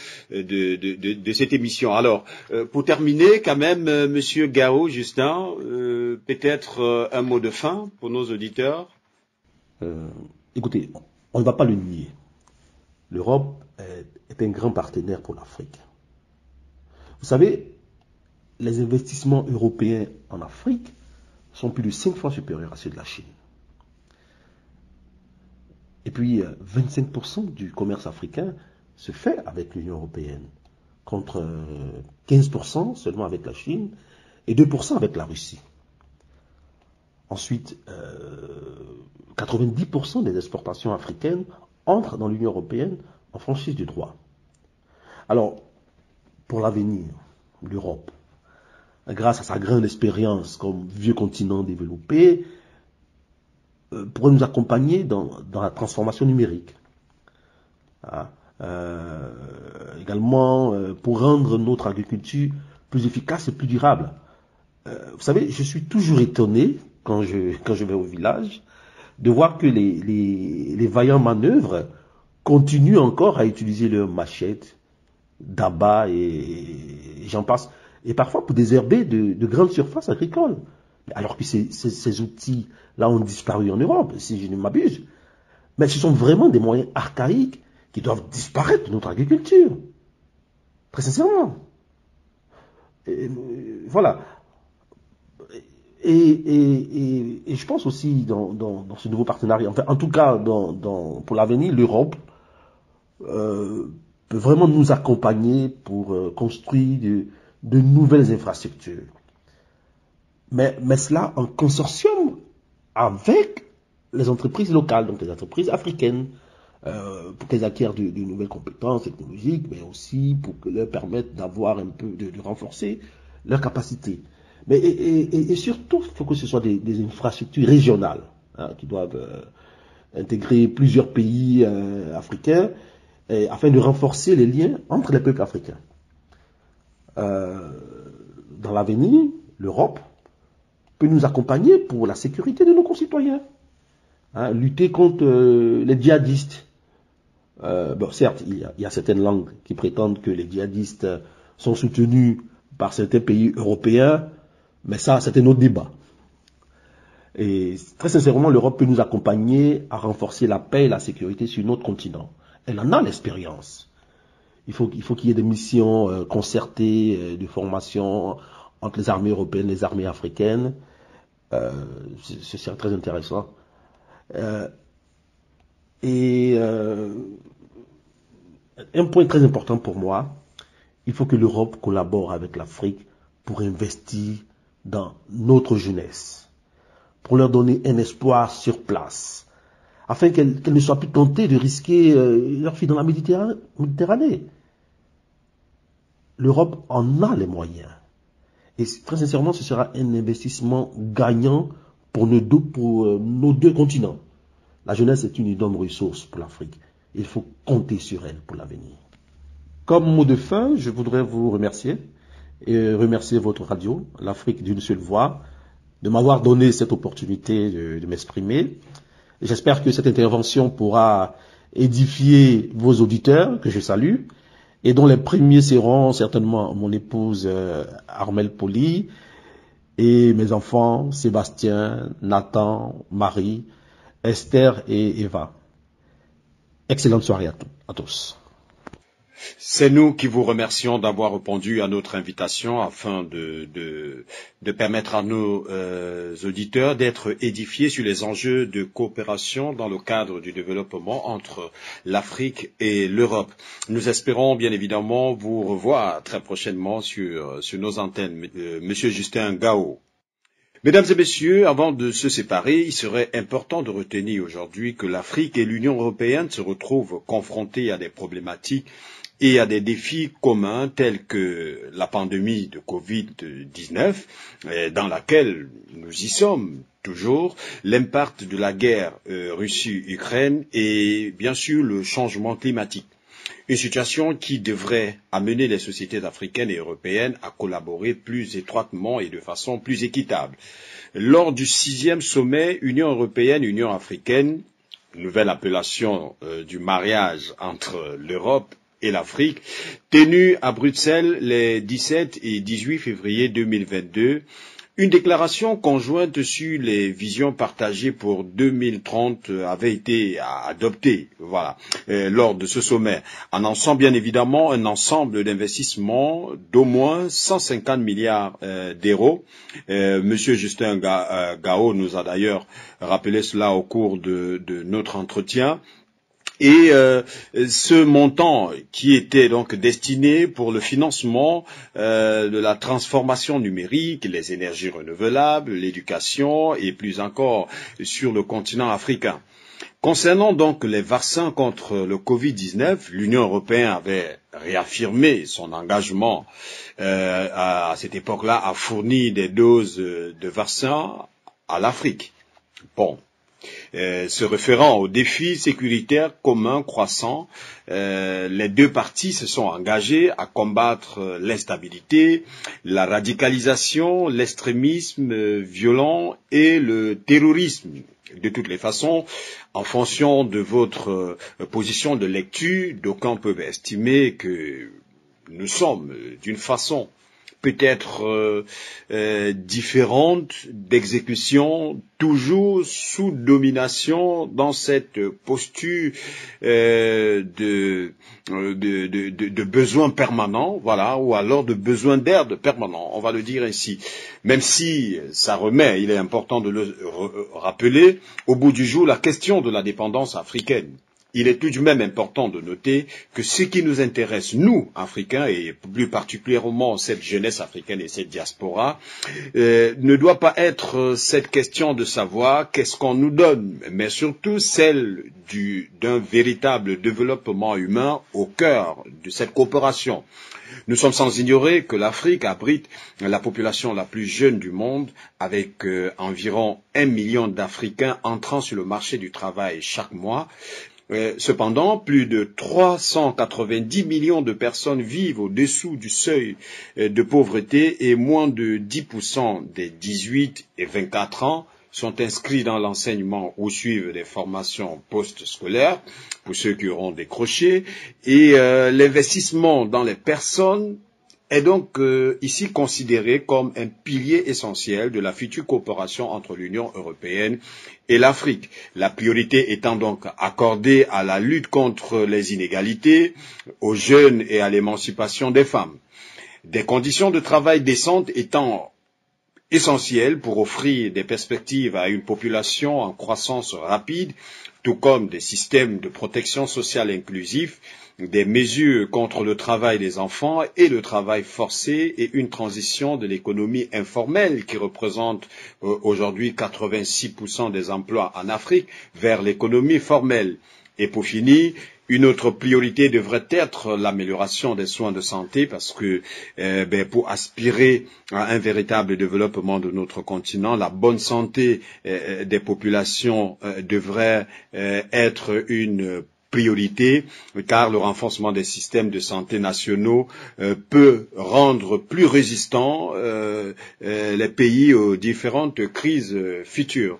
cette émission. Alors, pour terminer, quand même, Monsieur Gao, Justin, peut-être un mot de fin pour nos auditeurs. Écoutez, on ne va pas le nier. L'Europe est un grand partenaire pour l'Afrique. Vous savez, les investissements européens en Afrique sont plus de 5 fois supérieurs à ceux de la Chine. Et puis, 25% du commerce africain se fait avec l'Union européenne, contre 15% seulement avec la Chine et 2% avec la Russie. Ensuite, 90% des exportations africaines entrent dans l'Union européenne en franchise du droit. Alors, pour l'avenir, l'Europe, grâce à sa grande expérience comme vieux continent développé, pourrait nous accompagner dans la transformation numérique. Également, pour rendre notre agriculture plus efficace et plus durable. Vous savez, je suis toujours étonné, quand je vais au village, de voir que les vaillants manœuvres continuent encore à utiliser leurs machettes, d'abats et j'en passe. Et parfois pour désherber de grandes surfaces agricoles. Alors que ces outils-là ont disparu en Europe, si je ne m'abuse. Mais ce sont vraiment des moyens archaïques qui doivent disparaître de notre agriculture. Très sincèrement. Voilà. Et je pense aussi dans ce nouveau partenariat, enfin, en tout cas pour l'avenir, l'Europe peut vraiment nous accompagner pour construire de nouvelles infrastructures. Mais cela en consortium avec les entreprises locales, donc les entreprises africaines, pour qu'elles acquièrent de nouvelles compétences technologiques, mais aussi pour que leur permettre d'avoir un peu, de renforcer leurs capacités. Mais, et surtout, il faut que ce soit des infrastructures régionales, hein, qui doivent intégrer plusieurs pays africains, afin de renforcer les liens entre les peuples africains. Dans l'avenir, l'Europe peut nous accompagner pour la sécurité de nos concitoyens. Hein, lutter contre les djihadistes. Bon, certes, il y a certaines langues qui prétendent que les djihadistes sont soutenus par certains pays européens, mais ça, c'est un autre débat. Et très sincèrement, l'Europe peut nous accompagner à renforcer la paix et la sécurité sur notre continent. Elle en a l'expérience. Il faut qu'il y ait des missions concertées de formation entre les armées européennes et les armées africaines. Ce serait très intéressant. Un point très important pour moi, il faut que l'Europe collabore avec l'Afrique pour investir dans notre jeunesse, pour leur donner un espoir sur place, afin qu'elles ne soient plus tentées de risquer leur vie dans la Méditerranée. L'Europe en a les moyens. Et très sincèrement, ce sera un investissement gagnant pour nos deux continents. La jeunesse est une énorme ressource pour l'Afrique. Il faut compter sur elle pour l'avenir. Comme mot de fin, je voudrais vous remercier et remercier votre radio, l'Afrique d'une seule voix, de m'avoir donné cette opportunité de m'exprimer. J'espère que cette intervention pourra édifier vos auditeurs, que je salue, et dont les premiers seront certainement mon épouse Armelle Poli et mes enfants Sébastien, Nathan, Marie, Esther et Eva. Excellente soirée à tous. C'est nous qui vous remercions d'avoir répondu à notre invitation afin de permettre à nos auditeurs d'être édifiés sur les enjeux de coopération dans le cadre du développement entre l'Afrique et l'Europe. Nous espérons bien évidemment vous revoir très prochainement sur nos antennes. Monsieur Justin Gao. Mesdames et messieurs, avant de se séparer, il serait important de retenir aujourd'hui que l'Afrique et l'Union européenne se retrouvent confrontées à des problématiques et à des défis communs tels que la pandémie de Covid-19, dans laquelle nous y sommes toujours, l'impact de la guerre Russie-Ukraine et bien sûr le changement climatique. Une situation qui devrait amener les sociétés africaines et européennes à collaborer plus étroitement et de façon plus équitable. Lors du 6e sommet Union européenne-Union africaine, nouvelle appellation du mariage entre l'Europe et l'Afrique, tenu à Bruxelles les 17 et 18 février 2022, une déclaration conjointe sur les visions partagées pour 2030 avait été adoptée, lors de ce sommet, annonçant bien évidemment un ensemble d'investissements d'au moins 150 milliards d'euros. Monsieur Justin Gao nous a d'ailleurs rappelé cela au cours de notre entretien. Et ce montant qui était donc destiné pour le financement de la transformation numérique, les énergies renouvelables, l'éducation et plus encore sur le continent africain. Concernant donc les vaccins contre le Covid-19, l'Union européenne avait réaffirmé son engagement à cette époque-là à fournir des doses de vaccins à l'Afrique. Bon. Se référant aux défis sécuritaires communs croissants, les deux parties se sont engagées à combattre l'instabilité, la radicalisation, l'extrémisme violent et le terrorisme. De toutes les façons, en fonction de votre position de lecture, d'aucuns peuvent estimer que nous sommes d'une façon peut-être différente d'exécution, toujours sous domination dans cette posture de besoin permanent, ou alors de besoin d'aide permanent, on va le dire ainsi. Même si ça remet, il est important de le rappeler, au bout du jour, la question de la dépendance africaine. il est tout de même important de noter que ce qui nous intéresse, nous, Africains, et plus particulièrement cette jeunesse africaine et cette diaspora, ne doit pas être cette question de savoir qu'est-ce qu'on nous donne, mais surtout celle d'un véritable développement humain au cœur de cette coopération. Nous sommes sans ignorer que l'Afrique abrite la population la plus jeune du monde, avec environ 1 million d'Africains entrant sur le marché du travail chaque mois. Cependant, plus de 390 millions de personnes vivent au-dessous du seuil de pauvreté et moins de 10% des 18 et 24 ans sont inscrits dans l'enseignement ou suivent des formations post-scolaires, pour ceux qui auront décroché, et l'investissement dans les personnes est donc ici considéré comme un pilier essentiel de la future coopération entre l'Union européenne et l'Afrique. La priorité étant donc accordée à la lutte contre les inégalités, aux jeunes et à l'émancipation des femmes. Des conditions de travail décentes étant essentielles pour offrir des perspectives à une population en croissance rapide, tout comme des systèmes de protection sociale inclusifs, des mesures contre le travail des enfants et le travail forcé et une transition de l'économie informelle qui représente aujourd'hui 86% des emplois en Afrique vers l'économie formelle. Et pour finir, une autre priorité devrait être l'amélioration des soins de santé parce que pour aspirer à un véritable développement de notre continent, la bonne santé des populations devrait être une priorité, car le renforcement des systèmes de santé nationaux peut rendre plus résistants les pays aux différentes crises futures.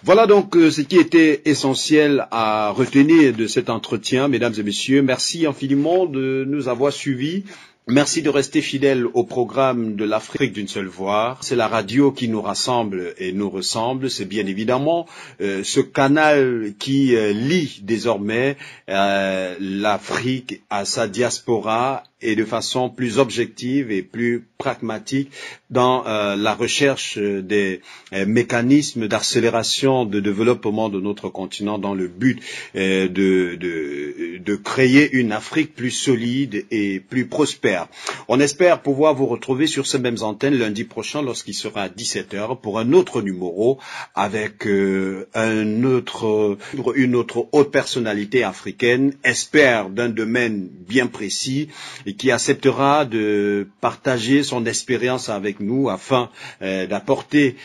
Voilà donc ce qui était essentiel à retenir de cet entretien, mesdames et messieurs. Merci infiniment de nous avoir suivis. Merci de rester fidèles au programme de l'Afrique d'une seule voix. C'est la radio qui nous rassemble et nous ressemble. C'est bien évidemment ce canal qui lie désormais l'Afrique à sa diaspora et de façon plus objective et plus pragmatique dans la recherche des mécanismes d'accélération de développement de notre continent dans le but de créer une Afrique plus solide et plus prospère. On espère pouvoir vous retrouver sur ces mêmes antennes lundi prochain lorsqu'il sera à 17h pour un autre numéro avec une autre haute personnalité africaine, expert d'un domaine bien précis et qui acceptera de partager son expérience avec nous afin d'apporter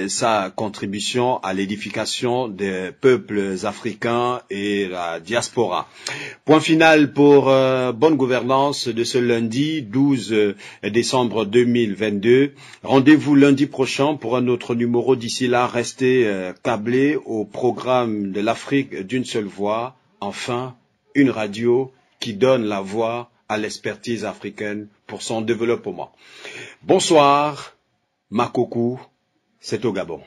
sa contribution à l'édification des peuples africains et la diaspora. Point final pour bonne gouvernance de ce lundi 12 décembre 2022. Rendez-vous lundi prochain pour un autre numéro. D'ici là, restez câblés au programme de l'Afrique d'une seule voix. Enfin, une radio qui donne la voix à l'expertise africaine pour son développement. Bonsoir, Makokou, c'est au Gabon.